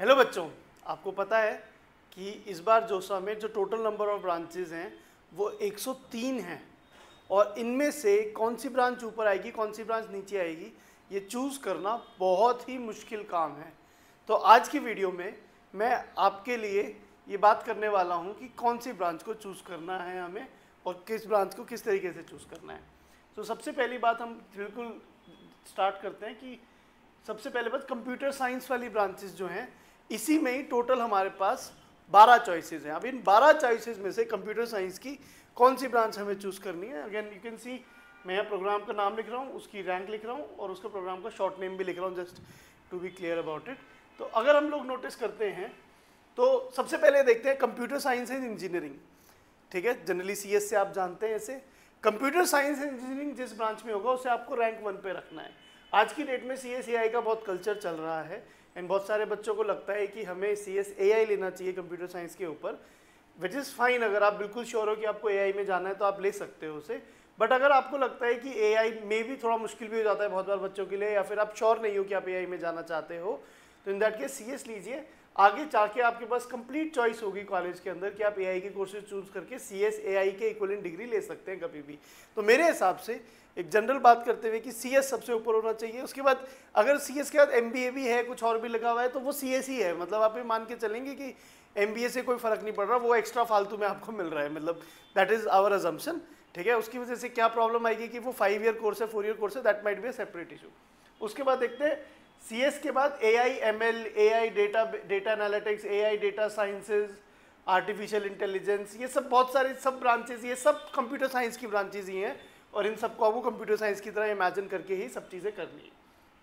Hello बच्चों, आपको पता है कि इस बार जोसा में जो टोटल नंबर ऑफ ब्रांचेज हैं वो 103 हैं और इनमें से कौन सी ब्रांच ऊपर आएगी कौन सी ब्रांच नीचे आएगी ये चूज़ करना बहुत ही मुश्किल काम है। तो आज की वीडियो में मैं आपके लिए ये बात करने वाला हूँ कि कौन सी ब्रांच को चूज़ करना है हमें और किस ब्रांच को किस तरीके से चूज़ करना है। तो सबसे पहली बात हम बिल्कुल स्टार्ट करते हैं कि सबसे पहले बात कंप्यूटर साइंस वाली ब्रांचेस जो हैं इसी में ही टोटल हमारे पास 12 चॉइसेस हैं। अब इन 12 चॉइसेस में से कंप्यूटर साइंस की कौन सी ब्रांच हमें चूज़ करनी है। अगेन यू कैन सी मैं यहाँ प्रोग्राम का नाम लिख रहा हूँ, उसकी रैंक लिख रहा हूँ और उसका प्रोग्राम का शॉर्ट नेम भी लिख रहा हूँ just to be clear about it. तो अगर हम लोग नोटिस करते हैं तो सबसे पहले देखते हैं कंप्यूटर साइंस एंड इंजीनियरिंग। ठीक है, जनरली CS से आप जानते हैं ऐसे। कंप्यूटर साइंस एंड इंजीनियरिंग जिस ब्रांच में होगा उसे आपको रैंक 1 पे रखना है। आज की डेट में CS AI का बहुत कल्चर चल रहा है एंड बहुत सारे बच्चों को लगता है कि हमें CS AI लेना चाहिए कंप्यूटर साइंस के ऊपर, विच इज़ फाइन। अगर आप बिल्कुल श्योर हो कि आपको AI में जाना है तो आप ले सकते हो उसे। बट अगर आपको लगता है कि AI में भी थोड़ा मुश्किल भी हो जाता है बहुत बार बच्चों के लिए, या फिर आप श्योर नहीं हो कि आप AI में जाना चाहते हो, तो इन दैट केस CS लीजिए। आगे जाके आपके पास कंप्लीट चॉइस होगी कॉलेज के अंदर कि आप AI के कोर्सेज चूज करके CS AI के इक्विवेलेंट डिग्री ले सकते हैं कभी भी। तो मेरे हिसाब से एक जनरल बात करते हुए कि CS सबसे ऊपर होना चाहिए। उसके बाद अगर CS के बाद MBA भी है, कुछ और भी लगा हुआ है, तो वो CS ही है। मतलब आप ये मान के चलेंगे कि MBA से कोई फर्क नहीं पड़ रहा, वो एक्स्ट्रा फालतू में आपको मिल रहा है, मतलब दैट इज आवर अजम्पशन। ठीक है, उसकी वजह से क्या प्रॉब्लम आएगी कि वो 5 ईयर कोर्स है 4 ईयर कोर्स है, that might be a separate issue. उसके बाद देखते हैं CS के बाद AI ML, AI data analytics, AI data sciences, artificial intelligence, ये सब बहुत सारे सब ब्रांचेस, ये सब कंप्यूटर साइंस की ब्रांचेज ही हैं और इन सबको आपको कंप्यूटर साइंस की तरह इमेजिन करके ही सब चीज़ें करनी है।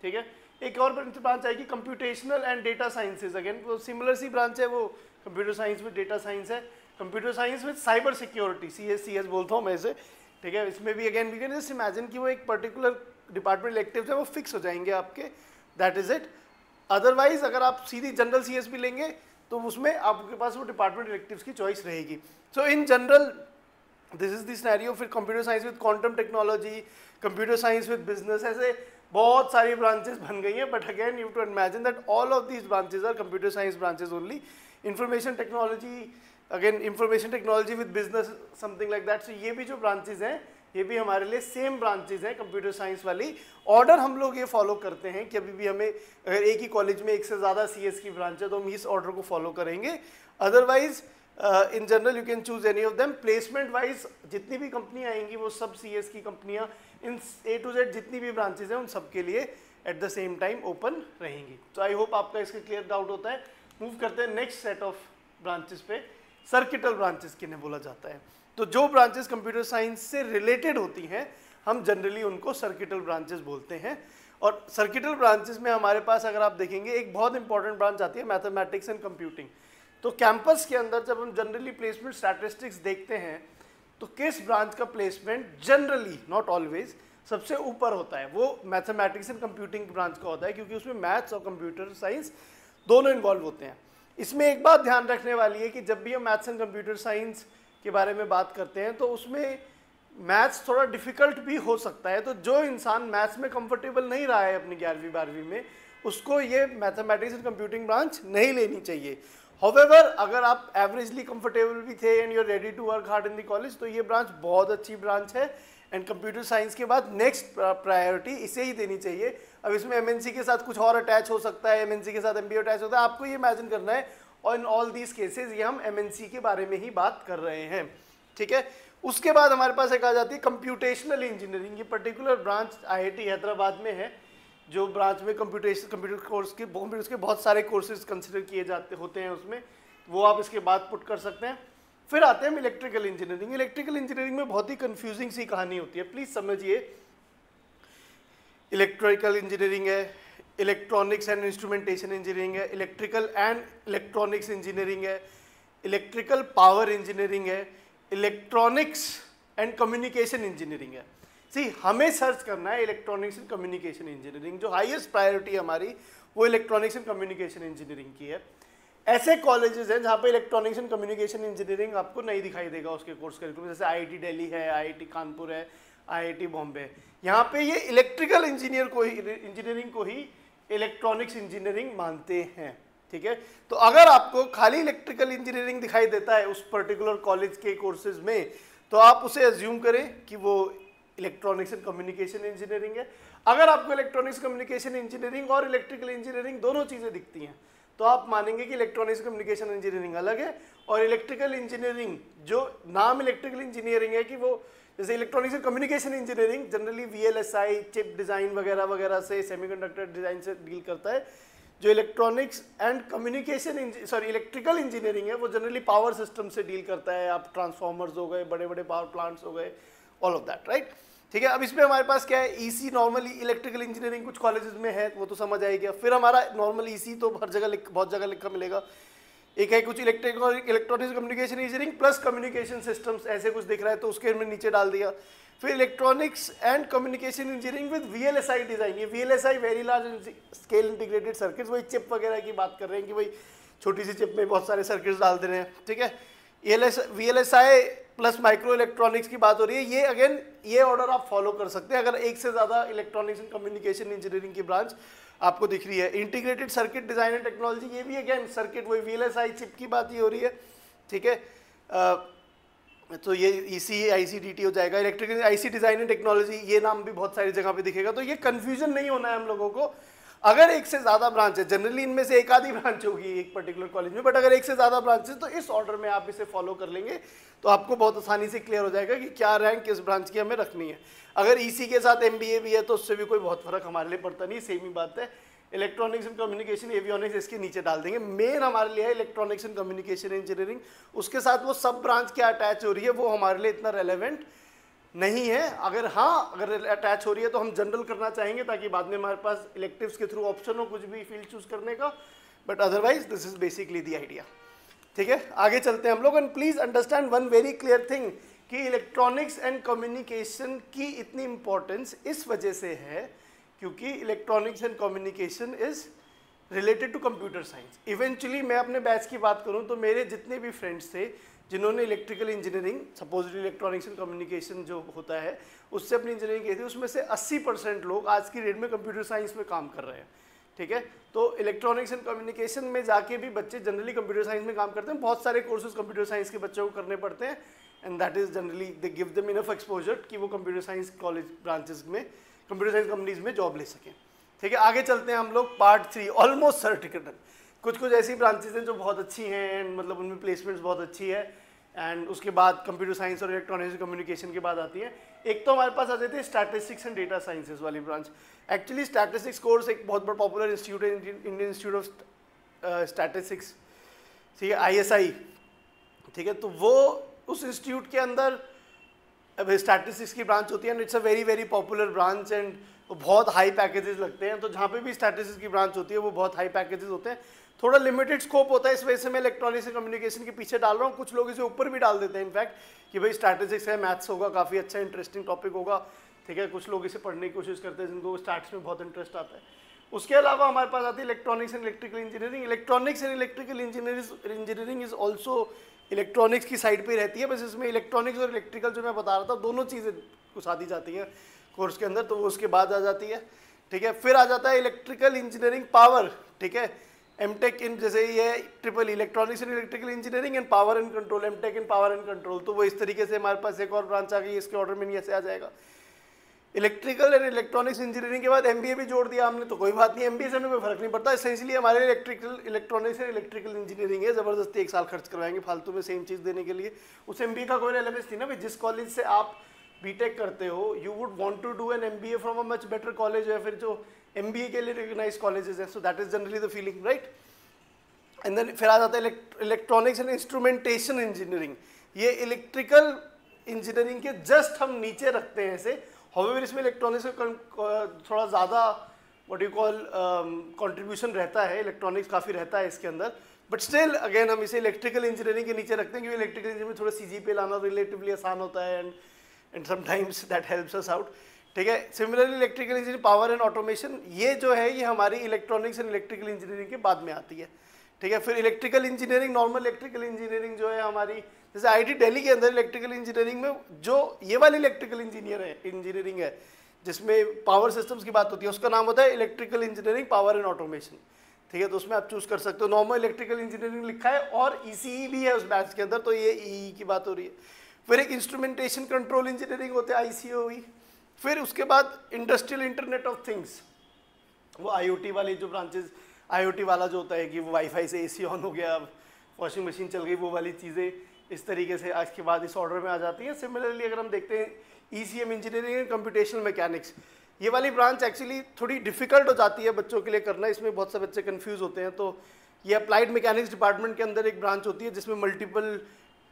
ठीक है, एक और ब्रांच आएगी computational and data sciences. Again वो सिमिलर सी ब्रांच है, वो computer science with data science है। Computer science with cyber security, CS बोलता हूँ मैं इसे। ठीक है, इसमें भी again we can just imagine कि वो एक पर्टिकुलर डिपार्टमेंट इलेक्टिव्स है, वो फिक्स हो जाएंगे आपके, दैट इज इट। अदरवाइज अगर आप सीधी जनरल CS भी लेंगे तो उसमें आपके पास वो डिपार्टमेंट इलेक्टिव्स की चॉइस रहेगी। So in general this is the scenario. फिर computer science with quantum technology, computer science with business, ऐसे बहुत सारी ब्रांचेस बन गई हैं। But again you to imagine that all of these branches are computer science branches only. Information technology, again information technology with business, something like that. So ये भी जो ब्रांचेस हैं ये भी हमारे लिए सेम ब्रांचेज हैं कंप्यूटर साइंस वाली। ऑर्डर हम लोग ये फॉलो करते हैं कि अभी भी हमें अगर एक ही कॉलेज में एक से ज़्यादा CS की ब्रांच है तो हम इस ऑर्डर को फॉलो करेंगे। Otherwise in general you can choose any of them. Placement wise जितनी भी कंपनियां आएंगी वो सब CS की कंपनियां इन A to Z जितनी भी ब्रांचेज हैं उन सब के लिए at the same time open रहेंगी। तो आई होप आपका इसका क्लियर डाउट होता है। मूव करते हैं नेक्स्ट सेट ऑफ ब्रांचेस पे। सर्किटल ब्रांचेस किन्हें बोला जाता है? तो जो ब्रांचेस कंप्यूटर साइंस से रिलेटेड होती हैं हम जनरली उनको सर्किटल ब्रांचेस बोलते हैं। और सर्किटल ब्रांचेस में हमारे पास अगर आप देखेंगे एक बहुत इंपॉर्टेंट ब्रांच आती है मैथमेटिक्स एंड कंप्यूटिंग। तो कैंपस के अंदर जब हम जनरली प्लेसमेंट स्टैटिस्टिक्स देखते हैं तो किस ब्रांच का प्लेसमेंट जनरली, नॉट ऑलवेज, सबसे ऊपर होता है, वो मैथमेटिक्स एंड कंप्यूटिंग ब्रांच का होता है, क्योंकि उसमें मैथ्स और कंप्यूटर साइंस दोनों इन्वॉल्व होते हैं। इसमें एक बात ध्यान रखने वाली है कि जब भी हम मैथ्स एंड कंप्यूटर साइंस के बारे में बात करते हैं तो उसमें मैथ्स थोड़ा डिफिकल्ट भी हो सकता है। तो जो इंसान मैथ्स में कंफर्टेबल नहीं रहा है अपनी 11वीं 12वीं में, उसको ये मैथमेटिक्स एंड कंप्यूटिंग ब्रांच नहीं लेनी चाहिए। हाउएवर अगर आप एवरेजली कंफर्टेबल भी थे and you are ready to work hard in the college तो ये ब्रांच बहुत अच्छी ब्रांच है एंड कंप्यूटर साइंस के बाद नेक्स्ट प्रायोरिटी इसे ही देनी चाहिए। अब इसमें MNC के साथ कुछ और अटैच हो सकता है, MNC के साथ MBA अटैच होता है, आपको ये इमेजिन करना है। और इन ऑल दीज केसेस ये हम MNC के बारे में ही बात कर रहे हैं। ठीक है, उसके बाद हमारे पास एक आ जाती है कंप्यूटेशनल इंजीनियरिंग। ये पर्टिकुलर ब्रांच IIT हैदराबाद में है, जो ब्रांच में कंप्यूटर कोर्स के बहुत सारे कोर्सेज कंसिडर किए जाते होते हैं उसमें, वो आप इसके बाद पुट कर सकते हैं। फिर आते हैं इलेक्ट्रिकल इंजीनियरिंग। इलेक्ट्रिकल इंजीनियरिंग में बहुत ही कंफ्यूजिंग सी कहानी होती है, प्लीज समझिए। इलेक्ट्रिकल इंजीनियरिंग है, इलेक्ट्रॉनिक्स एंड इंस्ट्रूमेंटेशन इंजीनियरिंग है, इलेक्ट्रिकल एंड इलेक्ट्रॉनिक्स इंजीनियरिंग है, इलेक्ट्रिकल पावर इंजीनियरिंग है, इलेक्ट्रॉनिक्स एंड कम्युनिकेशन इंजीनियरिंग है। सी हमें सर्च करना है इलेक्ट्रॉनिक्स एंड कम्युनिकेशन इंजीनियरिंग। जो हाईएस्ट प्रायोरिटी हमारी वो इलेक्ट्रॉनिक्स एंड कम्युनिकेशन इंजीनियरिंग की है। ऐसे कॉलेजेस हैं जहाँ पे इलेक्ट्रॉनिक्स एंड कम्युनिकेशन इंजीनियरिंग आपको नहीं दिखाई देगा उसके कोर्स करिकुलम, जैसे IIT दिल्ली है, IIT कानपुर है, IIT बॉम्बे। यहाँ पे ये इलेक्ट्रिकल इंजीनियरिंग को ही इलेक्ट्रॉनिक्स इंजीनियरिंग मानते हैं। ठीक है। तो अगर आपको खाली इलेक्ट्रिकल इंजीनियरिंग दिखाई देता है उस पर्टिकुलर कॉलेज के कोर्सेज में, तो आप उसे एज्यूम करें कि वो इलेक्ट्रॉनिक्स एंड कम्युनिकेशन इंजीनियरिंग है। अगर आपको इलेक्ट्रॉनिक्स कम्युनिकेशन इंजीनियरिंग और इलेक्ट्रिकल इंजीनियरिंग दोनों चीज़ें दिखती हैं, तो आप मानेंगे कि इलेक्ट्रॉनिक्स कम्युनिकेशन इंजीनियरिंग अलग है और इलेक्ट्रिकल इंजीनियरिंग जो नाम इलेक्ट्रिकल इंजीनियरिंग है कि वो जैसे electronics and communication engineering generally VLSI, chip design वगैरह वगैरह से, सेमीकंडक्टर डिज़ाइन से डील करता है। जो electronics and communication electrical engineering है वो जनरली पावर सिस्टम से डील करता है। आप ट्रांसफॉर्मर्स हो गए, बड़े बड़े पावर प्लांट्स हो गए, ऑल ऑफ दैट, राइट। ठीक है। अब इसमें हमारे पास क्या है, EC नॉर्मली इलेक्ट्रिकल इंजीनियरिंग कुछ कॉलेजेस में है, वो तो समझ आएगा। फिर हमारा नॉर्मल EC तो हर जगह बहुत जगह लिखा मिलेगा। एक है कुछ electronics communication engineering plus communication systems, ऐसे कुछ दिख रहा है तो उसके हमने नीचे डाल दिया। फिर electronics and communication engineering with VLSI design. ये VLSI very large scale integrated circuits, वही चिप वगैरह की बात कर रहे हैं कि भाई छोटी सी चिप में बहुत सारे सर्किट्स डाल दे रहे हैं, ठीक है। VLSI प्लस माइक्रो इलेक्ट्रॉनिक्स की बात हो रही है। ये अगेन ये ऑर्डर आप फॉलो कर सकते हैं अगर एक से ज़्यादा इलेक्ट्रॉनिक्स एंड कम्युनिकेशन इंजीनियरिंग की ब्रांच आपको दिख रही है। Integrated circuit design and technology, ये भी अगेन सर्किट वही VLSI चिप की बात ही हो रही है, ठीक है। तो ये EC ICDT हो जाएगा। Electrical IC design and technology, ये नाम भी बहुत सारी जगह पे दिखेगा। तो ये कंफ्यूजन नहीं होना है हम लोगों को। अगर एक से ज़्यादा ब्रांच है, जनरली इनमें से एक आधी ब्रांच होगी एक पर्टिकुलर कॉलेज में, बट अगर एक से ज़्यादा ब्रांच है तो इस ऑर्डर में आप इसे फॉलो कर लेंगे तो आपको बहुत आसानी से क्लियर हो जाएगा कि क्या रैंक किस ब्रांच की हमें रखनी है। अगर EC के साथ MBA भी है तो उससे भी कोई बहुत फर्क हमारे लिए पड़ता नहीं, सेम ही बात है। इलेक्ट्रॉनिक्स एंड कम्युनिकेशन एवियोनिक्स इसके नीचे डाल देंगे। मेन हमारे लिए है इलेक्ट्रॉनिक्स एंड कम्युनिकेशन इंजीनियरिंग, उसके साथ वो सब ब्रांच क्या अटैच हो रही है वो हमारे लिए इतना रेलेवेंट नहीं है। अगर अगर अटैच हो रही है तो हम जनरल करना चाहेंगे ताकि बाद में हमारे पास इलेक्टिव्स के थ्रू ऑप्शन हो कुछ भी फील्ड चूज करने का, but otherwise this is basically the idea, ठीक है। आगे चलते हैं हम लोग। And please understand one very clear thing कि इलेक्ट्रॉनिक्स एंड कम्युनिकेशन की इतनी इंपॉर्टेंस इस वजह से है क्योंकि electronics and communication is related to computer science. Eventually मैं अपने बैच की बात करूं तो मेरे जितने भी फ्रेंड्स थे जिन्होंने electrical engineering, supposedly electronics and communication जो होता है उससे अपनी इंजीनियरिंग की थी, उसमें से 80% लोग आज की डेट में कंप्यूटर साइंस में काम कर रहे हैं, ठीक है। तो इलेक्ट्रॉनिक्स एंड कम्युनिकेशन में जाके भी बच्चे जनरली कंप्यूटर साइंस में काम करते हैं। बहुत सारे कोर्सेज कंप्यूटर साइंस के बच्चों को करने पड़ते हैं and that is generally they give them enough exposure कि वो कंप्यूटर साइंस कॉलेज ब्रांचेस में, कंप्यूटर साइंस कंपनीज में जॉब ले सकें, ठीक है। आगे चलते हैं हम लोग पार्ट 3, ऑलमोस्ट सर्टिफिकेट। कुछ ऐसी ब्रांचेज हैं जो बहुत अच्छी हैं एंड मतलब उनमें प्लेसमेंट्स बहुत अच्छी है एंड उसके बाद कंप्यूटर साइंस और इलेक्ट्रॉनिक्स कम्युनिकेशन की बात आती है। एक तो हमारे पास आ जाती है स्टैटिस्टिक्स एंड डेटा साइंसेज वाली ब्रांच। एक्चुअली स्टैटिस्टिक्स कोर्स एक बहुत बड़ा पॉपुलर इंस्टीट्यूट है, इंडियन इंस्टीट्यूट ऑफ स्टैटिस्टिक्स, ठीक है, ISI, ठीक है। तो वो उस इंस्टीट्यूट के अंदर स्टैटिस्टिक्स की ब्रांच होती है and it's a very very popular branch and बहुत हाई पैकेजेस लगते हैं। तो जहाँ पे भी स्टैटिस्टिक्स की ब्रांच होती है वो बहुत हाई पैकेजेस होते हैं, थोड़ा लिमिटेड स्कोप होता है, इस वजह से मैं इलेक्ट्रॉनिक्स एंड कम्युनिकेशन के पीछे डाल रहा हूँ। कुछ लोग इसे ऊपर भी डाल देते हैं इनफैक्ट कि भाई स्टैटिस्टिक्स है, मैथ्स होगा, काफ़ी अच्छा इंटरेस्टिंग टॉपिक होगा, ठीक है। कुछ लोग इसे पढ़ने की कोशिश करते हैं जिनको स्टैट्स में बहुत इंटरेस्ट आता है। उसके अलावा हमारे पास आती है electronics and electrical engineering. Electronics and electrical engineering is also electronics की साइड पे रहती है, बस इसमें इलेक्ट्रॉनिक्स और इलेक्ट्रिकल जो मैं बता रहा था दोनों चीज़ें कुछ आती जाती हैं कोर्स के अंदर, तो वो उसके बाद आ जाती है, ठीक है। फिर आ जाता है इलेक्ट्रिकल इंजीनियरिंग पावर, ठीक है, एमटेक इन, जैसे ये triple electronics and electrical engineering and power and control, MTech in power and control. तो वो इस तरीके से हमारे पास एक और ब्रांच आ गई, इसके ऑर्डर में नहीं ऐसे आ जाएगा। इलेक्ट्रिकल एंड इलेक्ट्रॉनिक्स इंजीनियरिंग के बाद MBA भी जोड़ दिया हमने, तो कोई बात नहीं, MBA से हमें कोई फर्क नहीं पड़ता। इसेंशियली हमारे इलेक्ट्रॉनिक्स एंड इलेक्ट्रिकल इंजीनियरिंग है, ज़बरदस्ती 1 साल खर्च करवाएंगे फालतू में सेम चीज़ देने के लिए। उस MBA का कोई रेलेवेंस थी ना भाई, जिस कॉलेज से आप बीटेक करते हो you would want to do an MBA from a much better college, या फिर जो MBA के लिए रिकॉग्नाइज कॉलेजेस हैं, so that is generally the feeling, right. And then फिर आ जाता है इलेक्ट्रॉनिक्स एंड इंस्ट्रूमेंटेशन इंजीनियरिंग। ये इलेक्ट्रिकल इंजीनियरिंग के जस्ट हम नीचे रखते हैं ऐसे। हाउएवर इसमें इलेक्ट्रॉनिक्स का थोड़ा ज़्यादा व्हाट यू कॉल कंट्रीब्यूशन रहता है, इलेक्ट्रॉनिक्स काफ़ी रहता है इसके अंदर, बट स्टिल अगेन हम इसे इलेक्ट्रिकल इंजीनियरिंग के नीचे रखते हैं क्योंकि इलेक्ट्रिकल इंजीनियरिंग में थोड़ा CGPA लाना रिलेटिवली आसान होता है and sometimes that helps us out, ठीक है। Similarly electrical engineering power and automation, ये जो है ये हमारी इलेक्ट्रॉनिक्स एंड इलेक्ट्रिकल इंजीनियरिंग के बाद में आती है, ठीक है। फिर electrical engineering, normal electrical engineering जो है हमारी, जैसे IIT दिल्ली के अंदर इलेक्ट्रिकल इंजीनियरिंग में जो ये वाली इलेक्ट्रिकल इंजीनियरिंग है जिसमें पावर सिस्टम्स की बात होती है, उसका नाम होता है electrical engineering power and automation, ठीक है, तो उसमें आप चूज कर सकते हो। नॉर्मल इलेक्ट्रिकल इंजीनियरिंग लिखा है और ईसीई भी है उस बैच के अंदर, तो ये ई की बात हो रही है। फिर एक इंस्ट्रूमेंटेशन कंट्रोल इंजीनियरिंग होता है, ICOE। फिर उसके बाद इंडस्ट्रियल इंटरनेट ऑफ थिंग्स, वो IoT वाली जो ब्रांचेस, IoT वाला जो होता है कि वो वाईफाई से AC ऑन हो गया, वॉशिंग मशीन चल गई, वो वाली चीज़ें इस तरीके से आज के बाद इस ऑर्डर में आ जाती हैं। सिमिलरली अगर हम देखते हैं ECM engineering and computational mechanics, ये वाली ब्रांच एक्चुअली थोड़ी डिफिकल्ट हो जाती है बच्चों के लिए करना, इसमें बहुत से बच्चे कंफ्यूज होते हैं। तो ये अप्लाइड मैकेनिक्स डिपार्टमेंट के अंदर एक ब्रांच होती है जिसमें मल्टीपल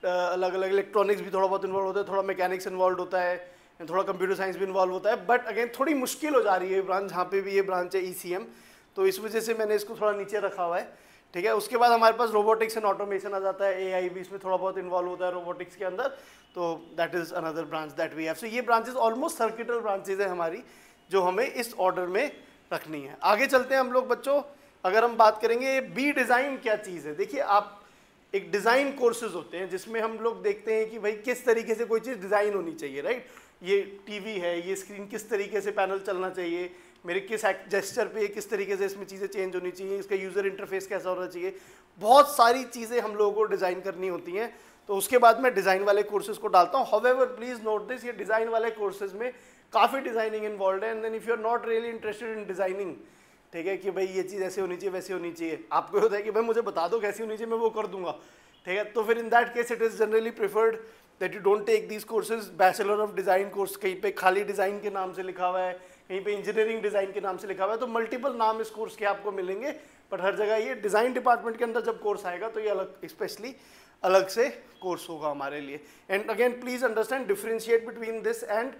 अलग अलग इलेक्ट्रॉनिक्स भी थोड़ा बहुत इन्वॉल्व होता है, थोड़ा मैकेनिक्स इन्वॉल्व होता है, थोड़ा कंप्यूटर साइंस भी इन्वॉल्व होता है। बट अगेन थोड़ी मुश्किल हो जा रही है ये ब्रांच, जहाँ पे भी ये ब्रांच है ECM, तो इस वजह से मैंने इसको थोड़ा नीचे रखा हुआ है। ठीक है, उसके बाद हमारे पास रोबोटिक्स एंड ऑटोमेशन आ जाता है, AI भी इसमें थोड़ा बहुत इन्वॉल्व होता है रोबोटिक्स के अंदर, तो that is another branch that we have. So ये ब्रांचेस ऑलमोस्ट सर्किटल ब्रांचेज है हमारी, जो हमें इस ऑर्डर में रखनी है। आगे चलते हैं हम लोग बच्चों, अगर हम बात करेंगे बी डिज़ाइन क्या चीज़ है। देखिए आप, एक डिज़ाइन कोर्सेज होते हैं जिसमें हम लोग देखते हैं कि भाई किस तरीके से कोई चीज़ डिज़ाइन होनी चाहिए, राइट। ये टीवी है, ये स्क्रीन किस तरीके से पैनल चलना चाहिए, मेरे किस जेस्चर पे किस तरीके से इसमें चीज़ें चेंज होनी चाहिए, इसका यूज़र इंटरफेस कैसा होना चाहिए, बहुत सारी चीज़ें हम लोगों को डिज़ाइन करनी होती हैं। तो उसके बाद मैं डिज़ाइन वाले कोर्सेज को डालता हूँ। हाउएवर प्लीज़ नोट दिस, ये डिज़ाइन वाले कोर्सेज में काफ़ी डिज़ाइनिंग इन्वॉल्व है, and then if you are not really interested in designing, ठीक है, कि भाई ये चीज़ ऐसे होनी चाहिए वैसे होनी चाहिए, आपको होता है कि भाई मुझे बता दो कैसी होनी चाहिए, मैं वो कर दूंगा, ठीक है, तो फिर in that case it is generally preferred that you don't take these courses. Bachelor of design course कहीं पे खाली डिज़ाइन के नाम से लिखा हुआ है, कहीं पे इंजीनियरिंग डिज़ाइन के नाम से लिखा हुआ है, तो मल्टीपल नाम इस कोर्स के आपको मिलेंगे, बट हर जगह ये डिज़ाइन डिपार्टमेंट के अंदर जब कोर्स आएगा तो ये अलग, स्पेशली अलग से कोर्स होगा हमारे लिए। And again please understand, differentiate between this and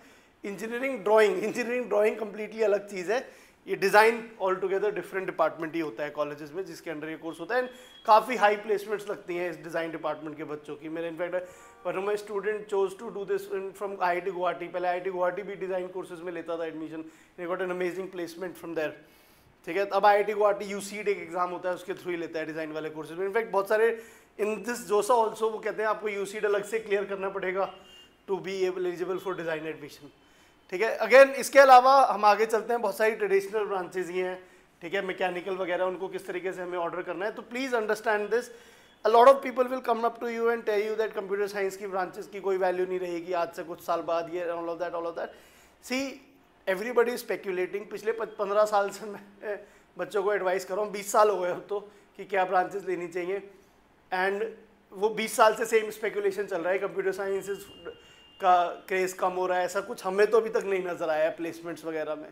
engineering drawing. Engineering drawing completely अलग चीज़ है, ये design all together different department ही होता है कॉलेजेस में जिसके अंडर ये कोर्स होता है। एंड काफ़ी हाई प्लेसमेंट्स लगती हैं इस डिज़ाइन डिपार्टमेंट के बच्चों की। मेरे in fact one of my student chose to do this from IIT Guwahati, पहले IIT गुवाहाटी भी डिज़ाइन कोर्सेज में लेता था admission, they got an amazing placement from there, ठीक है। अब IIT गुवाहाटी UCET एक एग्जाम होता है, उसके थ्रू ही लेता है डिज़ाइन वाले कोर्सेज में। इनफैक्ट बहुत सारे इन दिस जोसा ऑल्सो वो कहते हैं आपको UCET अलग से क्लियर करना पड़ेगा to be eligible for design admission, ठीक है। अगेन इसके अलावा हम आगे चलते हैं, बहुत सारी ट्रेडिशनल ब्रांचेज ही हैं, ठीक है, मैकेनिकल वगैरह, उनको किस तरीके से हमें ऑर्डर करना है। तो please understand this, a lot of people will come up to you and tell you that computer science की ब्रांचेस की कोई वैल्यू नहीं रहेगी आज से कुछ साल बाद, ये all of that. See everybody is speculating. पिछले 15 साल से मैं बच्चों को एडवाइस कर रहा हूँ, 20 साल हो गए अब तो, कि क्या ब्रांचेस लेनी चाहिए, एंड वो 20 साल से सेम स्पेक्यूलेशन चल रहा है, कंप्यूटर साइंस का क्रेज़ कम हो रहा है, ऐसा कुछ हमें तो अभी तक नहीं नज़र आया है प्लेसमेंट्स वगैरह में,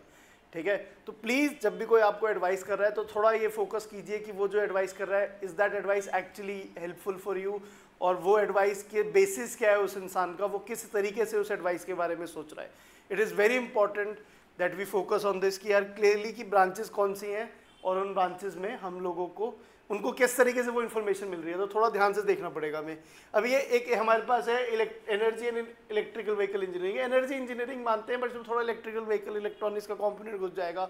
ठीक है। तो प्लीज़ जब भी कोई आपको एडवाइस कर रहा है तो थोड़ा ये फोकस कीजिए कि वो जो एडवाइस कर रहा है, is that advice actually helpful for you, और वो एडवाइस के बेसिस क्या है उस इंसान का, वो किस तरीके से उस एडवाइस के बारे में सोच रहा है। It is very important that we focus on this, कि यार क्लियरली कि ब्रांचेस कौन सी हैं और उन ब्रांचेस में हम लोगों को उनको किस तरीके से वो इन्फॉर्मेशन मिल रही है, तो थोड़ा ध्यान से देखना पड़ेगा हमें। अब ये एक हमारे पास है energy and electrical vehicle engineering. Energy engineering मानते हैं, बट इसमें थोड़ा इलेक्ट्रिकल व्हीकल इलेक्ट्रॉनिक्स का कंपोनेंट घुस जाएगा,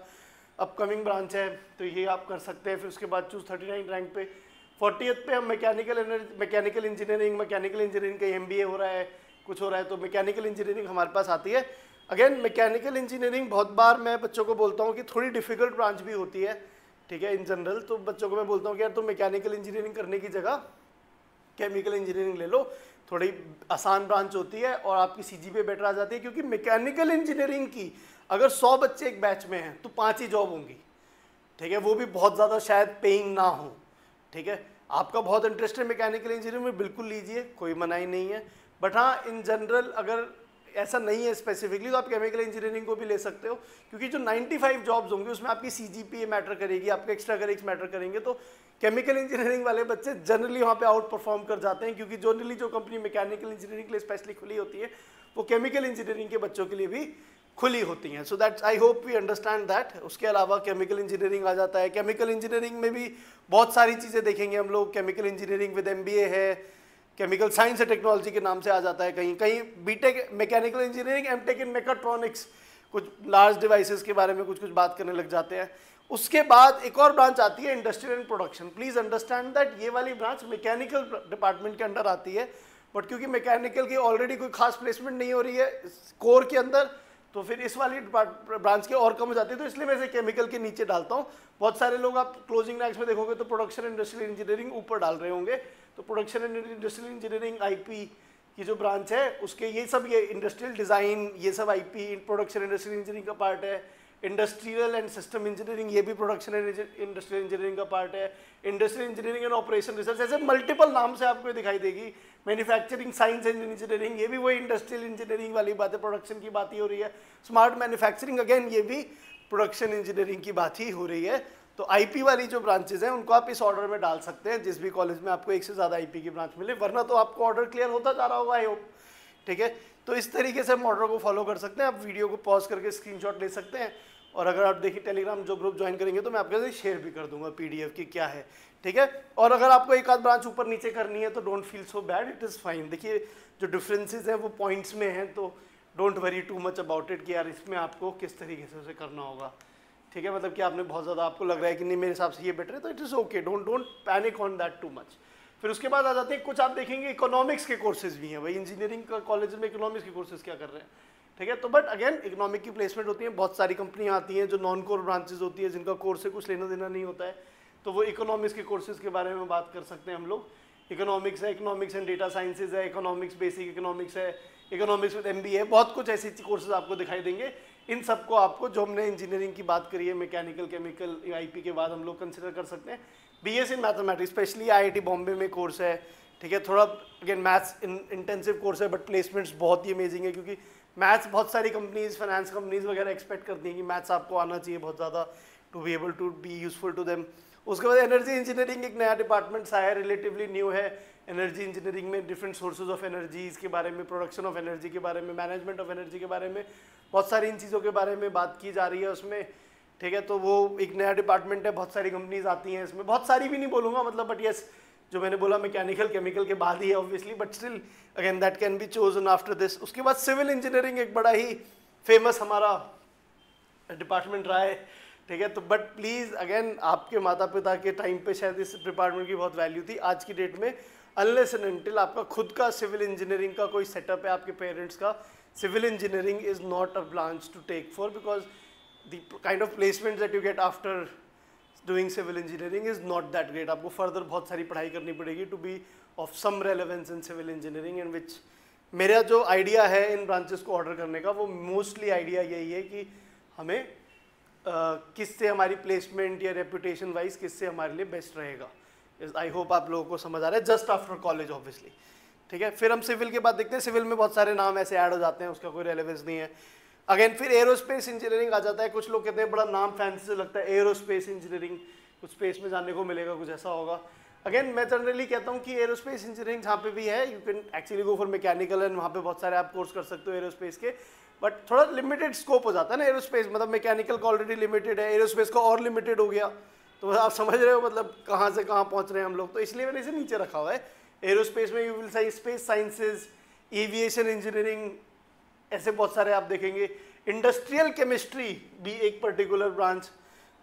अपकमिंग ब्रांच है, तो ये आप कर सकते हैं। फिर उसके बाद चूज 39 रैंक पे, 40th पे हम मैकेनिकल इंजीनियरिंग का MBA हो रहा है, कुछ हो रहा है, तो मैकेनिकल इंजीनियरिंग हमारे पास आती है। अगेन मैकेनिकल इंजीनियरिंग बहुत बार मैं बच्चों को बोलता हूँ कि थोड़ी डिफिकल्ट ब्रांच भी होती है, ठीक है, इन जनरल। तो बच्चों को मैं बोलता हूँ कि यार तुम मैकेनिकल इंजीनियरिंग करने की जगह केमिकल इंजीनियरिंग ले लो, थोड़ी आसान ब्रांच होती है और आपकी CGPA बेटर आ जाती है, क्योंकि मैकेनिकल इंजीनियरिंग की अगर 100 बच्चे एक बैच में हैं तो 5 ही जॉब होंगी, ठीक है, वो भी बहुत ज़्यादा शायद पेइंग ना हो, ठीक है। आपका बहुत इंटरेस्ट है मैकेनिकल इंजीनियरिंग में, बिल्कुल लीजिए, कोई मनाही नहीं है, बट हाँ इन जनरल अगर ऐसा नहीं है स्पेसिफिकली तो आप केमिकल इंजीनियरिंग को भी ले सकते हो, क्योंकि जो 95 जॉब्स होंगे उसमें आपकी CGPA मैटर करेगी, आपके एक्स्ट्रा करिक्स मैटर करेंगे, तो केमिकल इंजीनियरिंग वाले बच्चे जनरली वहाँ पे आउट परफॉर्म कर जाते हैं, क्योंकि जनरली जो कंपनी मैकेनिकल इंजीनियरिंग के लिए स्पेशली खुली होती है वो केमिकल इंजीनियरिंग के बच्चों के लिए भी खुली होती हैं। So that I hope we understand that. उसके अलावा केमिकल इंजीनियरिंग आ जाता है, केमिकल इंजीनियरिंग में भी बहुत सारी चीज़ें देखेंगे हम लोग। केमिकल इंजीनियरिंग विद MBA है, केमिकल साइंस एंड टेक्नोलॉजी के नाम से आ जाता है, कहीं कहीं बीटेक मैकेनिकल इंजीनियरिंग, M.Tech इन मैकाट्रॉनिक्स, कुछ लार्ज डिवाइसेस के बारे में कुछ बात करने लग जाते हैं। उसके बाद एक और ब्रांच आती है industrial and production. Please understand that ये वाली ब्रांच मैकेनिकल डिपार्टमेंट के अंडर आती है, बट क्योंकि मैकेनिकल की ऑलरेडी कोई खास प्लेसमेंट नहीं हो रही है कोर के अंदर, तो फिर इस वाली ब्रांच के और कम हो जाती है, तो इसलिए मैं इसे केमिकल के नीचे डालता हूँ। बहुत सारे लोग आप क्लोजिंग रैंक्स में देखोगे तो प्रोडक्शन इंडस्ट्रियल इंजीनियरिंग ऊपर डाल रहे होंगे, तो production and industrial engineering IP की जो ब्रांच है उसके ये सब, ये इंडस्ट्रियल डिज़ाइन, ये सब आईपी प्रोडक्शन इंडस्ट्रियल इंजीनियरिंग का पार्ट है। इंडस्ट्रियल एंड सिस्टम इंजीनियरिंग ये भी प्रोडक्शन एंड इंडस्ट्रियल इंजीनियरिंग का पार्ट है। Industrial engineering and operation research, ऐसे मल्टीपल नाम से आपको दिखाई देगी। मैन्युफैक्चरिंग साइंस एंड इंजीनियरिंग, ये भी वही इंडस्ट्रियल इंजीनियरिंग वाली बात है, प्रोडक्शन की बात ही हो रही है। स्मार्ट मैन्युफैक्चरिंग, अगेन ये भी प्रोडक्शन इंजीनियरिंग की बात ही हो रही है। तो आईपी वाली जो ब्रांचेज हैं उनको आप इस ऑर्डर में डाल सकते हैं, जिस भी कॉलेज में आपको एक से ज़्यादा आईपी की ब्रांच मिले, वरना तो आपको ऑर्डर क्लियर होता जा रहा होगा आई होप। ठीक है, तो इस तरीके से हम ऑर्डर को फॉलो कर सकते हैं। आप वीडियो को पॉज करके स्क्रीनशॉट ले सकते हैं, और अगर आप देखिए टेलीग्राम जो ग्रुप ज्वाइन करेंगे तो मैं आपके साथ शेयर भी कर दूंगा पीडीएफ की क्या है। ठीक है, और अगर आपको एक आध ब्रांच ऊपर नीचे करनी है तो don't feel so bad, it is fine. देखिए जो डिफरेंसेस हैं वो पॉइंट्स में हैं, तो don't worry too much about it कि यार इसमें आपको किस तरीके से उसे करना होगा। ठीक है, मतलब कि आपने बहुत ज़्यादा आपको लग रहा है कि नहीं मेरे हिसाब से ये बेटर है, तो it is okay, don't panic on that too much. फिर उसके बाद आ जाते हैं कुछ आप देखेंगे इकोनॉमिक्स के कोर्सेज भी हैं, भाई इंजीनियरिंग का कॉलेज में इकोनॉमिक्स के कोर्सेज क्या कर रहे हैं। ठीक है, तो बट अगेन इकोनॉमिक की प्लेसमेंट होती है, बहुत सारी कंपनियां आती हैं जो नॉन कोर ब्रांचेज होती है जिनका कोर्स से कुछ लेना देना नहीं होता है, तो वो इकोनॉमिक्स के कोर्सेज के बारे में बात कर सकते हैं हम लोग। इकोनॉमिक्स है, इकोनॉमिक्स एंड डेटा साइंसेज है, इकोनॉमिक्स बेसिक इकोनॉमिक्स है, इकोनॉमिक्स विद एमबीए, बहुत कुछ ऐसे कोर्सेज आपको दिखाई देंगे। इन सबको आपको जो हमने इंजीनियरिंग की बात करी है, मैकेनिकल, केमिकल, आईपी के बाद हम लोग कंसिडर कर सकते हैं। BSc in mathematics, specially IIT Bombay में कोर्स है। ठीक है, थोड़ा अगेन मैथ्स इंटेंसिव कोर्स है, बट प्लेसमेंट्स बहुत ही अमेजिंग है, क्योंकि मैथ्स बहुत सारी कंपनीज, फाइनेंस कंपनीज वगैरह एक्सपेक्ट करती हैं कि मैथ्स आपको आना चाहिए बहुत ज़्यादा to be able to be useful to them. उसके बाद एनर्जी इंजीनियरिंग एक नया डिपार्टमेंट आया है, रिलेटिवली न्यू है। एनर्जी इंजीनियरिंग में डिफरेंट सोर्सेज ऑफ एनर्जीज के बारे में, प्रोडक्शन ऑफ एनर्जी के बारे में, मैनेजमेंट ऑफ एनर्जी के बारे में, बहुत सारी इन चीज़ों के बारे में बात की जा रही है उसमें। ठीक है, तो वो एक नया डिपार्टमेंट है, बहुत सारी कंपनीज आती हैं इसमें, बहुत सारी भी नहीं बोलूँगा मतलब, बट यस जो मैंने बोला मैकेनिकल केमिकल के बाद ही है obviously, but still again that can be chosen after this. उसके बाद सिविल इंजीनियरिंग एक बड़ा ही फेमस हमारा डिपार्टमेंट रहा है। ठीक है, तो बट प्लीज़ अगेन आपके माता पिता के टाइम पे शायद इस डिपार्टमेंट की बहुत वैल्यू थी, आज की डेट में अनलेस एंड अनटिल आपका खुद का सिविल इंजीनियरिंग का कोई सेटअप है आपके पेरेंट्स का, civil engineering is not a branch to take for, because the kind of placement that you get after doing civil engineering is not that great. आपको further बहुत सारी पढ़ाई करनी पड़ेगी to be of some relevance in civil engineering, in which मेरा जो idea है इन branches को ऑर्डर करने का, वो मोस्टली आइडिया यही है कि हमें किससे हमारी प्लेसमेंट या रेपुटेशन वाइज किससे हमारे लिए बेस्ट रहेगा। आई होप आप लोगों को समझ आ रहा है, जस्ट आफ्टर कॉलेज ऑब्वियसली। ठीक है, फिर हम सिविल के बाद देखते हैं, सिविल में बहुत सारे नाम ऐसे ऐड हो जाते हैं, उसका कोई रेलेवेंस नहीं है। अगेन फिर एरोस्पेस इंजीनियरिंग आ जाता है, कुछ लोग कहते हैं बड़ा नाम फैंसी से लगता है एरोस्पेस इंजीनियरिंग, कुछ स्पेस में जाने को मिलेगा, कुछ ऐसा होगा। अगेन मैं जनरली कहता हूँ कि एरोस्पेस इंजीनियरिंग जहाँ पे भी है, you can actually go for mechanical, and वहाँ पे बहुत सारे आप कोर्स कर सकते हो एरोस्पेस के, बट थोड़ा लिमिटेड स्कोप हो जाता है ना एरोस्पेस, मतलब मैकेनिकल का ऑलरेडी लिमिटेड है, एरोस्पेस का और लिमिटेड हो गया, तो आप समझ रहे हो मतलब कहाँ से कहाँ पहुँच रहे हैं हम लोग। तो इसलिए मैंने इसे नीचे रखा हुआ है। एरोस्पेस में you will see space sciences, aviation engineering, ऐसे बहुत सारे आप देखेंगे। इंडस्ट्रियल केमिस्ट्री भी एक पर्टिकुलर ब्रांच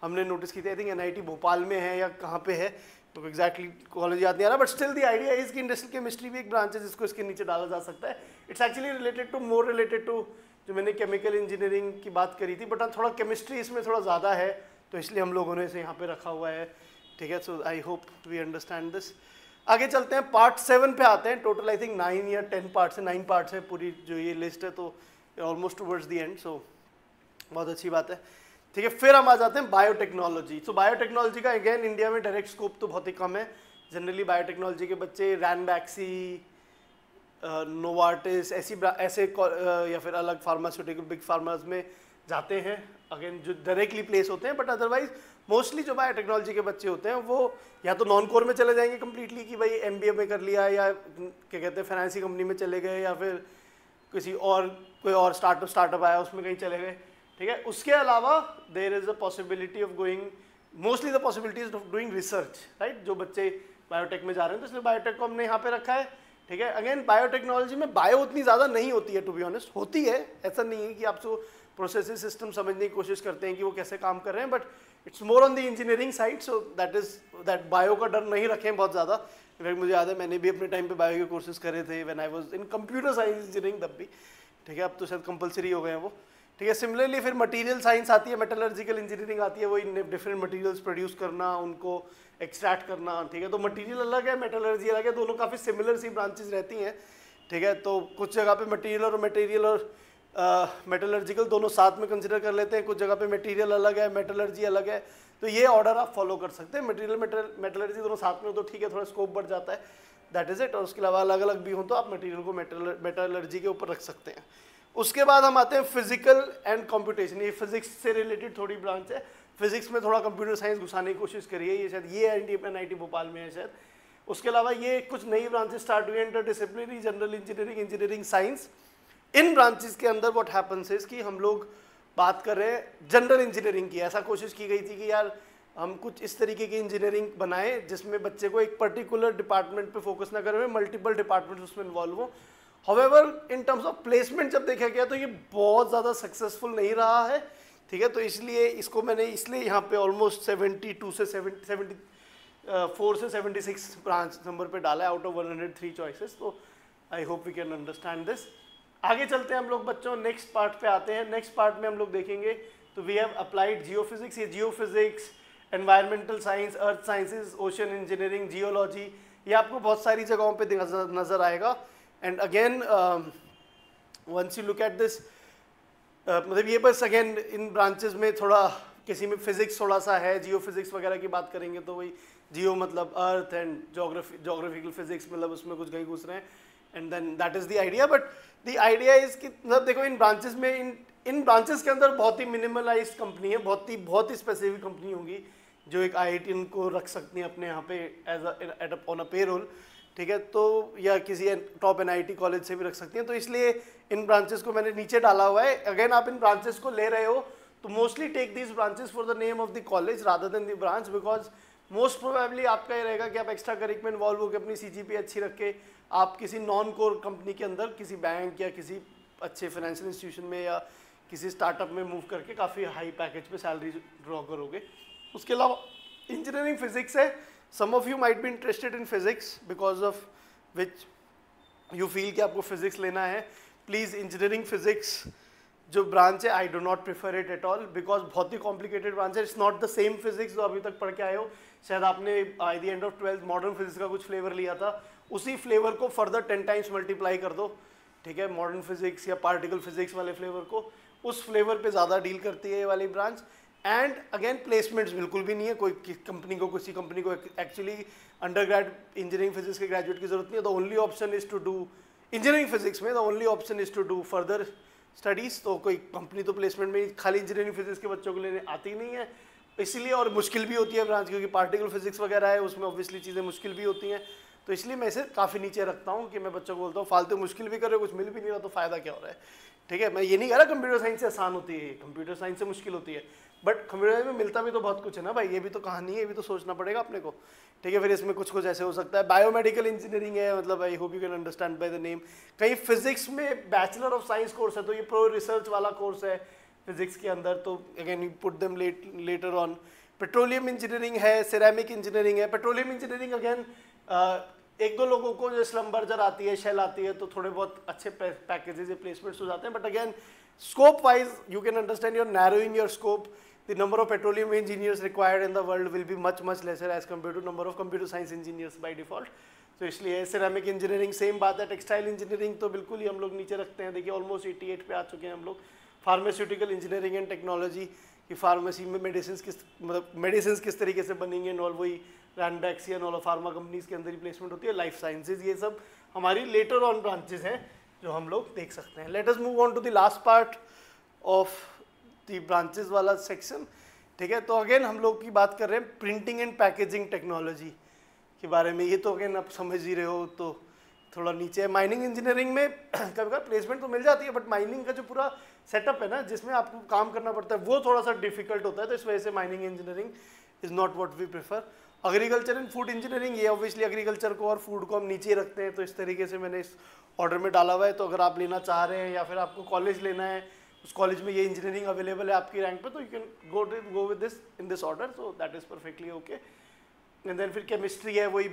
हमने नोटिस की थी, आई थिंक एनआईटी भोपाल में है या कहाँ पे है, तो एग्जैक्टली कॉलेज याद नहीं आ रहा, but still the idea is कि इंडस्ट्रियल केमिस्ट्री भी एक ब्रांच है जिसको इसके नीचे डाला जा सकता है। It's actually related to, more related to जो मैंने केमिकल इंजीनियरिंग की बात करी थी, बट थोड़ा केमिस्ट्री इसमें थोड़ा ज़्यादा है, तो इसलिए हम लोगों ने इसे यहाँ पे रखा हुआ है। ठीक है, so I hope we understand this. आगे चलते हैं, पार्ट 7 पे आते हैं। टोटल आई थिंक 9 या 10 पार्ट्स है, 9 पार्ट्स है पूरी जो ये लिस्ट है, तो ऑलमोस्ट टुवर्ड्स द एंड, सो बहुत अच्छी बात है। ठीक है, फिर हम आ जाते हैं बायोटेक्नोलॉजी। तो बायोटेक्नोलॉजी का अगेन इंडिया में डायरेक्ट स्कोप तो बहुत ही कम है। जनरली बायोटेक्नोलॉजी के बच्चे रैनबैक्सी, नोवार्टिस ऐसे या फिर अलग फार्मास्यूटिकल बिग फार्मास में जाते हैं, अगेन जो डायरेक्टली प्लेस होते हैं, बट अदरवाइज मोस्टली जो बायोटेक्नोलॉजी के बच्चे होते हैं वो या तो नॉन कोर में चले जाएंगे कम्प्लीटली कि भाई एमबीए में कर लिया, या क्या कहते हैं फाइनेंसी कंपनी में चले गए, या फिर किसी और कोई और स्टार्टअप आया उसमें कहीं चले गए। ठीक है, उसके अलावा there is a possibility of going, mostly the possibilities of doing research, right. जो बच्चे बायोटेक में जा रहे हैं, तो इसलिए बायोटेक को हमने यहाँ पे रखा है। ठीक है, अगेन बायोटेक्नोलॉजी में बायो उतनी ज़्यादा नहीं होती है, टू बी ऑनेस्ट। होती है, ऐसा नहीं है कि आपको प्रोसेसिंग सिस्टम समझने की कोशिश करते हैं कि वो कैसे काम कर रहे हैं, but it's more on the engineering side, so that bio का डर नहीं रखें बहुत ज़्यादा। इनफैक्ट मुझे याद है मैंने भी अपने टाइम पे बायो के कोर्सेज करे थे when I was in computer science engineering तब भी। ठीक है, अब तो शायद कंपलसरी हो गए हैं वो। ठीक है। सिमिलरली फिर मटेरियल साइंस आती है, मेटलर्जिकल इंजीनियरिंग आती है, वही डिफरेंट मटेरियल्स प्रोड्यूस करना, उनको एक्सट्रैक्ट करना, ठीक है। तो मटेरियल अलग है, मेटलर्जी अलग है, दोनों काफ़ी सिमिलर सी ब्रांचेस रहती हैं, ठीक है। तो कुछ जगह पे मटेरियल और मेटलर्जिकल दोनों साथ में कंसिडर कर लेते हैं, कुछ जगह पे मटेरियल अलग है, मेटलर्जी अलग है, तो ये ऑर्डर आप फॉलो कर सकते हैं। मटेरियल मेटलर्जी दोनों साथ में हो तो ठीक है, थोड़ा स्कोप बढ़ जाता है, दैट इज़ इट। और उसके अलावा अलग अलग भी हो तो आप मटेरियल को मेटलर्जी के ऊपर रख सकते हैं। उसके बाद हम आते हैं फिजिकल एंड कंप्यूटेशन। ये फिजिक्स से रिलेटेड थोड़ी ब्रांच है, फिजिक्स में थोड़ा कंप्यूटर साइंस घुसाने की कोशिश करी है, ये शायद ये NIT भोपाल में है शायद। उसके अलावा ये कुछ नई ब्रांचेस स्टार्ट हुई है, interdisciplinary, general engineering, engineering science. इन ब्रांचेस के अंदर व्हाट हैपेंस इज कि हम लोग बात कर रहे हैं जनरल इंजीनियरिंग की। ऐसा कोशिश की गई थी कि यार हम कुछ इस तरीके की इंजीनियरिंग बनाएं जिसमें बच्चे को एक पर्टिकुलर डिपार्टमेंट पे फोकस ना करें, मल्टीपल डिपार्टमेंट उसमें इन्वॉल्व हो। However in terms of placement जब देखा गया तो ये बहुत ज़्यादा सक्सेसफुल नहीं रहा है, ठीक है। तो इसलिए इसको मैंने यहाँ पे ऑलमोस्ट 72 से 74 से 76 ब्रांच नंबर पे डाला है आउट ऑफ 103 चॉइसेस। तो I hope we can understand this. आगे चलते हैं हम लोग बच्चों, नेक्स्ट पार्ट पे आते हैं। नेक्स्ट पार्ट में हम लोग देखेंगे तो वी हैव अप्लाइड जियोफिजिक्स। ये geophysics, environmental science, earth sciences, ocean engineering, geology, ये आपको बहुत सारी जगहों पे नज़र आएगा। And again once you look at this, मतलब ये बस अगेन इन ब्रांचेस में थोड़ा किसी में फिजिक्स थोड़ा सा है, जियो फिजिक्स वगैरह की बात करेंगे तो वही जियो मतलब अर्थ, एंड जोग्राफिकल फिजिक्स मतलब उसमें कुछ कहीं घुस रहे हैं, and then that is the idea. But the idea is कि मतलब देखो इन ब्रांचेस में इन ब्रांचेस के अंदर बहुत ही मिनिमलाइज्ड कंपनी है, बहुत ही स्पेसिफिक कंपनी होंगी जो एक IIT को रख सकती हैं अपने यहाँ पे एज ऑन अ पेरोल, ठीक है। तो या किसी टॉप NIT कॉलेज से भी रख सकती हैं। तो इसलिए इन ब्रांचेस को मैंने नीचे डाला हुआ है। अगेन आप इन ब्रांचेस को ले रहे हो तो mostly take these branches for the name of the college rather than the branch, because most probably आपका ये रहेगा कि आप एक्स्ट्रा करिकुलर इन्वॉल्व होकर अपनी CGPA अच्छी रख के आप किसी नॉन कोर कंपनी के अंदर किसी बैंक या किसी अच्छे फाइनेंशियल इंस्टीट्यूशन में या किसी स्टार्टअप में मूव करके काफ़ी हाई पैकेज पे सैलरी ड्रॉ करोगे। उसके अलावा इंजीनियरिंग फिजिक्स है। Some of you might be interested in physics because of which you feel कि आपको फिजिक्स लेना है। प्लीज़ इंजीनियरिंग फिजिक्स जो ब्रांच है I do not prefer it at all, because बहुत ही कॉम्प्लिकेटेड ब्रांच है। It's not the same physics जो अभी तक पढ़ के आए हो। शायद आपने by the end of 12th modern physics का कुछ फ्लेवर लिया था, उसी फ्लेवर को फर्दर 10 टाइम्स मल्टीप्लाई कर दो, ठीक है, मॉडर्न फिजिक्स या पार्टिकल फिजिक्स वाले फ्लेवर को, उस फ्लेवर पे ज़्यादा डील करती है ये वाली ब्रांच। एंड अगेन प्लेसमेंट्स बिल्कुल भी नहीं है, कोई किसी कंपनी को एक्चुअली अंडरग्रेड इंजीनियरिंग फिजिक्स के ग्रेजुएट की जरूरत नहीं है। The only option is to do engineering physics में, the only option is to do further studies. तो कोई कंपनी तो प्लेसमेंट में खाली इंजीनियरिंग फिजिक्स के बच्चों को लेने आती नहीं है, इसलिए। और मुश्किल भी होती है ब्रांच, क्योंकि पार्टिकल फिजिक्स वगैरह है उसमें ऑब्वियसली चीज़ें मुश्किल भी होती हैं। तो इसलिए मैं इसे काफ़ी नीचे रखता हूँ कि मैं बच्चों को बोलता हूँ फालतू मुश्किल भी कर रहे हो, कुछ मिल भी नहीं रहा तो फ़ायदा क्या हो रहा है, ठीक है। मैं ये नहीं कह रहा कंप्यूटर साइंस से आसान होती है, कंप्यूटर साइंस से मुश्किल होती है, बट कंप्यूटर साइंस में मिलता भी तो बहुत कुछ है ना भाई, ये भी तो कहानी है, ये भी तो सोचना पड़ेगा अपने को, ठीक है। फिर इसमें कुछ कुछ ऐसे हो सकता है। बायोमेडिकल इंजीनियरिंग है, मतलब आई hope you can understand by the name. कहीं फिजिक्स में बैचलर ऑफ साइंस कोर्स है तो ये प्रो रिसर्च वाला कोर्स है फिजिक्स के अंदर, तो again you put them later on. Petroleum engineering है, सिरेमिक इंजीनियरिंग है। पेट्रोलियम इंजीनियरिंग अगेन एक दो लोगों को जो स्लम्बर्जर आती है, शेल आती है, तो थोड़े बहुत अच्छे पैकेजेस या प्लेसमेंट्स हो जाते हैं, but again scope wise you can understand your narrowing your scope. The number of petroleum engineers required in the world will be much lesser as compared to number of computer science engineers by default. तो इसलिए ceramic engineering same बात है। Textile engineering तो बिल्कुल ही हम लोग नीचे रखते हैं, देखिए ऑलमोस्ट 88 पे आ चुके हैं हम लोग। फार्मास्यूटिकल इंजीनियरिंग एंड टेक्नोलॉजी की फार्मेसी में मेडिसिन किस तरीके से बनेंगे एंड ऑल, वही रैनबैक्स या ऑल फार्मा कंपनीज के अंदर ही प्लेसमेंट होती है। लाइफ साइंसेज, ये सब हमारी लेटर ऑन ब्रांचेज हैं जो हम लोग देख सकते हैं। Let us move on to the last part of the branches वाला सेक्शन, ठीक है। तो अगेन हम लोग की बात कर रहे हैं प्रिंटिंग एंड पैकेजिंग टेक्नोलॉजी के बारे में। ये तो अगेन आप समझ ही रहे हो, तो थोड़ा नीचे है। माइनिंग इंजीनियरिंग में कभी कभी प्लेसमेंट तो मिल जाती है, बट माइनिंग का जो पूरा सेटअप है ना जिसमें आपको काम करना पड़ता है वो थोड़ा सा डिफिकल्ट होता है, तो इस वजह से mining engineering is not what we prefer. Agriculture and food engineering, ये ऑब्वियसली एग्रीकल्चर को और फूड को हम नीचे रखते हैं, तो इस तरीके से मैंने इस ऑर्डर में डाला हुआ है। तो अगर आप लेना चाह रहे हैं या फिर आपको कॉलेज लेना है, उस कॉलेज में ये इंजीनियरिंग अवेलेबल है आपकी रैंक पे, तो you can go with this in this order, so that is perfectly okay. And then फिर केमिस्ट्री है, वही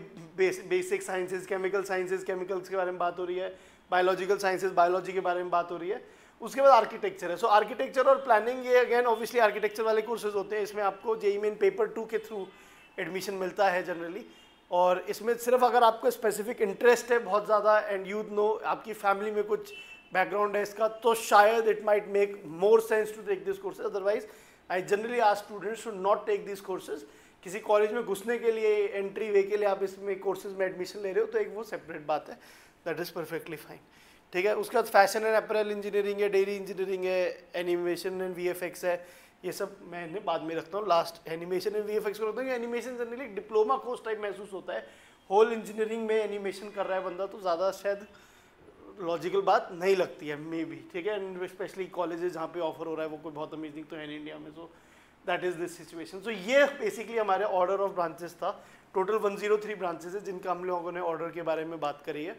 basic sciences, chemical sciences, chemicals के बारे में बात हो रही है। बायोलॉजिकल साइंसेज, बायोलॉजी के बारे में बात हो रही है। उसके बाद आर्किटेक्चर है। सो आर्किटेक्चर और प्लानिंग ये अगेन ऑब्वियसली आर्किटेक्चर वाले कोर्सेज होते हैं, इसमें आपको जेईई मेन पेपर 2 के थ्रू एडमिशन मिलता है जनरली। और इसमें सिर्फ अगर आपको स्पेसिफिक इंटरेस्ट है बहुत ज़्यादा एंड यू नो आपकी फैमिली में कुछ बैकग्राउंड है इसका, तो शायद it might make more sense to take this courses. Otherwise I generally ask students to not take this courses. किसी कॉलेज में घुसने के लिए, एंट्री वे के लिए आप इसमें कोर्सेज में एडमिशन ले रहे हो तो एक वो सेपरेट बात है, दैट इज़ परफेक्टली फाइन, ठीक है। उसके बाद फैशन एंड अपैरल इंजीनियरिंग है, डेयरी इंजीनियरिंग है, एनिमेशन एंड वीएफएक्स है, ये सब मैं इन्हें बाद में रखता हूँ, लास्ट एनिमेशन एंड वीएफएक्स को रखता हूँ। Animation generally diploma course type महसूस होता है, होल इंजीनियरिंग में एनिमेशन कर रहा है बंदा तो ज़्यादा शायद लॉजिकल बात नहीं लगती है मे बी, ठीक है। एंड स्पेशली कॉलेजेस जहाँ पे ऑफर हो रहा है वो कोई बहुत अमेजिंग तो है नहीं इंडिया में, so that is this situation. So ये बेसिकली हमारे ऑर्डर ऑफ ब्रांचेस था। टोटल 103 ब्रांचेस है जिनका हम लोगों ने ऑर्डर के बारे में बात करी है।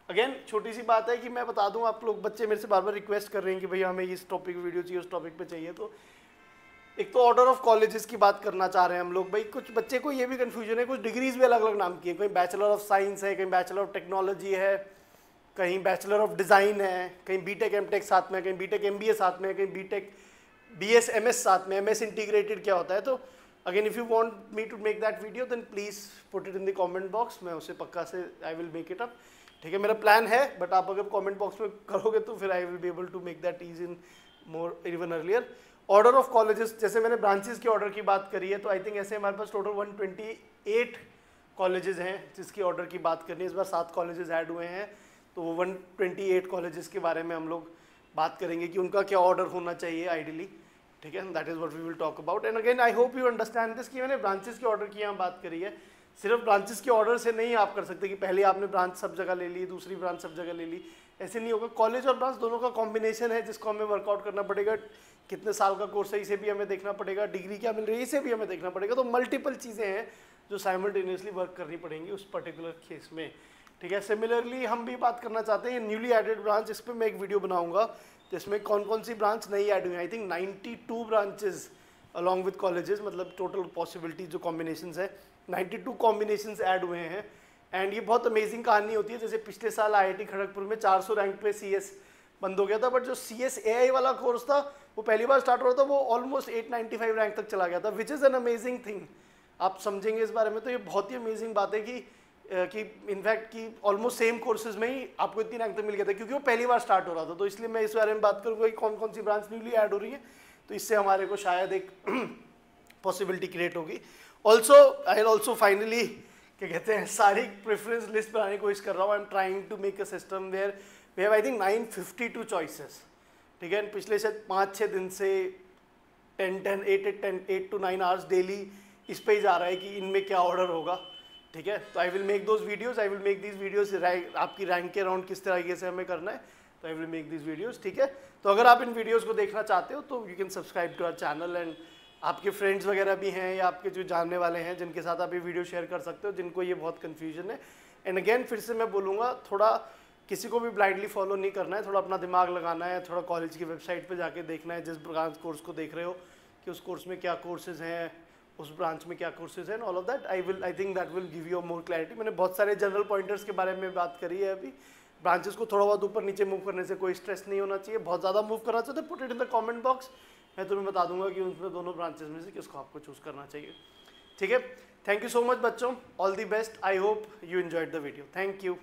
अगेन छोटी सी बात है कि मैं बता दूं, आप लोग बच्चे मेरे से बार बार रिक्वेस्ट कर रहे हैं कि भैया हमें इस टॉपिक वीडियो चाहिए, उस टॉपिक पे चाहिए, तो एक तो ऑर्डर ऑफ कॉलेजेस की बात करना चाह रहे हैं हम लोग। भाई कुछ बच्चे को ये भी कन्फ्यूजन है, कुछ डिग्रीज भी अलग अलग नाम की है, कहीं बैचलर ऑफ साइंस है, कहीं बैचलर ऑफ टेक्नोलॉजी है, कहीं बैचलर ऑफ डिज़ाइन है, कहीं बीटेक एमटेक साथ में, कहीं बीटेक एमबीए साथ में, कहीं बीटेक बीएस एमएस साथ में, एमएस इंटीग्रेटेड क्या होता है। तो again if you want me to make that video then please put it in the comment box, मैं उसे पक्का से I will make it up, ठीक है। मेरा प्लान है, बट आप अगर कमेंट बॉक्स में करोगे तो फिर I will be able to make that ease in more even earlier. Order of colleges, जैसे मैंने ब्रांचेस के ऑर्डर की बात करी है, तो आई थिंक ऐसे हमारे पास टोटल 128 कॉलेजेस हैं जिसकी ऑर्डर की बात करनी है। इस बार 7 कॉलेजेस ऐड हुए हैं, तो वो 128 कॉलेजेस के बारे में हम लोग बात करेंगे कि उनका क्या ऑर्डर होना चाहिए आइडियली, ठीक है। That is what we will talk about. And again I hope you understand this कि मैंने ब्रांचेस के ऑर्डर की यहाँ बात करी है, सिर्फ ब्रांचेस के ऑर्डर से नहीं आप कर सकते कि पहले आपने ब्रांच सब जगह ले ली, दूसरी ब्रांच सब जगह ले ली, ऐसे नहीं होगा। कॉलेज और ब्रांच दोनों का कॉम्बिनेशन है जिसको हमें वर्कआउट करना पड़ेगा। कितने साल का कोर्स है इसे भी हमें देखना पड़ेगा, डिग्री क्या मिल रही है इसे भी हमें देखना पड़ेगा। तो मल्टीपल चीज़ें हैं जो साइमल्टेनियसली वर्क करनी पड़ेंगी उस पर्टिकुलर केस में, ठीक है। सिमिलरली हम भी बात करना चाहते हैं न्यूली एडेड ब्रांच, इस पर मैं एक वीडियो बनाऊंगा जिसमें कौन कौन सी ब्रांच नई ऐड हुई है। I think 92 branches along with colleges, मतलब टोटल पॉसिबिलिटी जो कॉम्बिनेशंस है 92 कॉम्बिनेशंस ऐड हुए हैं। एंड ये बहुत अमेजिंग कहानी होती है, जैसे पिछले साल आईआईटी खड़गपुर में 400 रैंक पे सीएस बंद हो गया था, बट जो सीएस एआई वाला कोर्स था वो पहली बार स्टार्ट हो रहा था, वो ऑलमोस्ट 895 रैंक तक चला गया था, which is an amazing thing. आप समझेंगे इस बारे में तो ये बहुत ही अमेजिंग बात है कि इनफैक्ट कि ऑलमोस्ट सेम कोर्सेज में ही आपको इतनी रैंक तक मिल गया था, क्योंकि वो पहली बार स्टार्ट हो रहा था। तो इसलिए मैं इस बारे में बात करूँगा कि कौन कौन सी ब्रांच न्यूली ऐड हो रही है, तो इससे हमारे को शायद एक पॉसिबिलिटी क्रिएट होगी। Also I will also finally क्या कहते हैं सारी प्रेफरेंस लिस्ट बनाने की कोशिश कर रहा हूँ। I am trying to make a system where we have I think 952 choices, ठीक है। पिछले शायद 5-6 दिन से 8 to 9 आवर्स डेली इस पे ही जा रहा है कि इनमें क्या ऑर्डर होगा, ठीक है। तो आई will make those videos, I will make these videos, आपकी रैंक के अराउंड किस तरीके से हमें करना है, तो आई विल मेक दीज वीडियोज़, ठीक है। तो अगर आप इन वीडियोज़ को देखना चाहते हो तो you can subscribe to our channel, and आपके फ्रेंड्स वगैरह भी हैं या आपके जो जानने वाले हैं जिनके साथ आप ये वीडियो शेयर कर सकते हो जिनको ये बहुत कन्फ्यूजन है। एंड अगेन फिर से मैं बोलूँगा, थोड़ा किसी को भी ब्लाइंडली फॉलो नहीं करना है, थोड़ा अपना दिमाग लगाना है, थोड़ा कॉलेज की वेबसाइट पे जाके देखना है जिस ब्रांच कोर्स को देख रहे हो कि उस कोर्स में क्या कोर्सेज हैं, उस ब्रांच में क्या कोर्सेज हैं, all of that I think that will give you more clarity. मैंने बहुत सारे जनरल पॉइंटर्स के बारे में बात करी है अभी। ब्रांचेस को थोड़ा बहुत ऊपर नीचे मूव करने से कोई स्ट्रेस नहीं होना चाहिए, बहुत ज़्यादा मूव करना चाहिए तो put it in the comment box, मैं तुम्हें बता दूंगा कि उनमें दोनों ब्रांचेस में से किसको आपको चूज़ करना चाहिए, ठीक है। थैंक यू सो मच बच्चों, all the best, I hope you enjoyed the video, thank you.